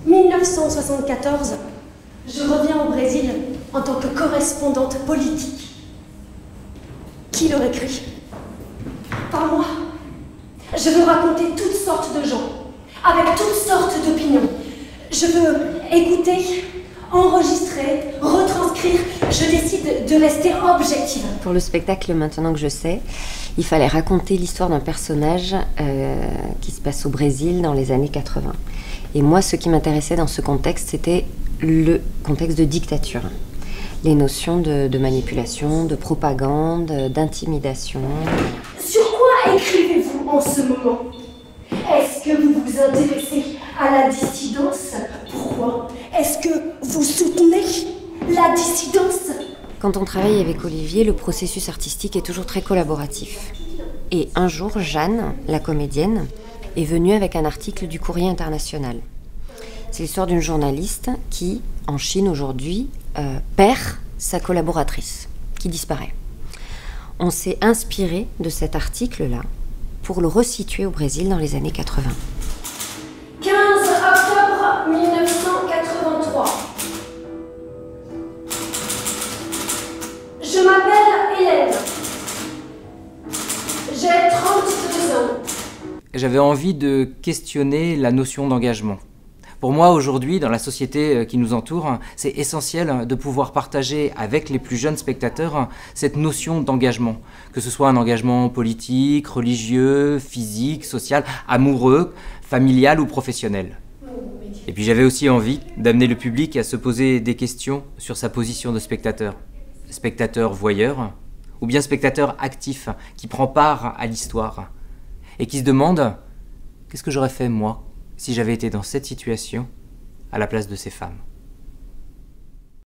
1974, je reviens au Brésil en tant que correspondante politique. Qui l'aurait cru? Pas moi. Je veux raconter toutes sortes de gens, avec toutes sortes d'opinions. Je veux écouter, enregistrer, retranscrire. Je décide de rester objective. Pour le spectacle Maintenant que je sais, il fallait raconter l'histoire d'un personnage qui se passe au Brésil dans les années 80. Et moi, ce qui m'intéressait dans ce contexte, c'était le contexte de dictature. Les notions de manipulation, de propagande, d'intimidation. Sur quoi écrivez-vous en ce moment? Est-ce que vous vous intéressez à la dissidence? Pourquoi? Est-ce que vous soutenez la dissidence? Quand on travaille avec Olivier, le processus artistique est toujours très collaboratif. Et un jour, Jeanne, la comédienne, est venue avec un article du Courrier international. C'est l'histoire d'une journaliste qui, en Chine aujourd'hui, perd sa collaboratrice, qui disparaît. On s'est inspiré de cet article-là pour le resituer au Brésil dans les années 80. 15 octobre 1983. Je m'appelle Hélène. J'ai 32 ans. J'avais envie de questionner la notion d'engagement. Pour moi, aujourd'hui, dans la société qui nous entoure, c'est essentiel de pouvoir partager avec les plus jeunes spectateurs cette notion d'engagement. Que ce soit un engagement politique, religieux, physique, social, amoureux, familial ou professionnel. Et puis j'avais aussi envie d'amener le public à se poser des questions sur sa position de spectateur. Spectateur voyeur, ou bien spectateur actif, qui prend part à l'histoire, et qui se demande « Qu'est-ce que j'aurais fait, moi, si j'avais été dans cette situation, à la place de ces femmes ?»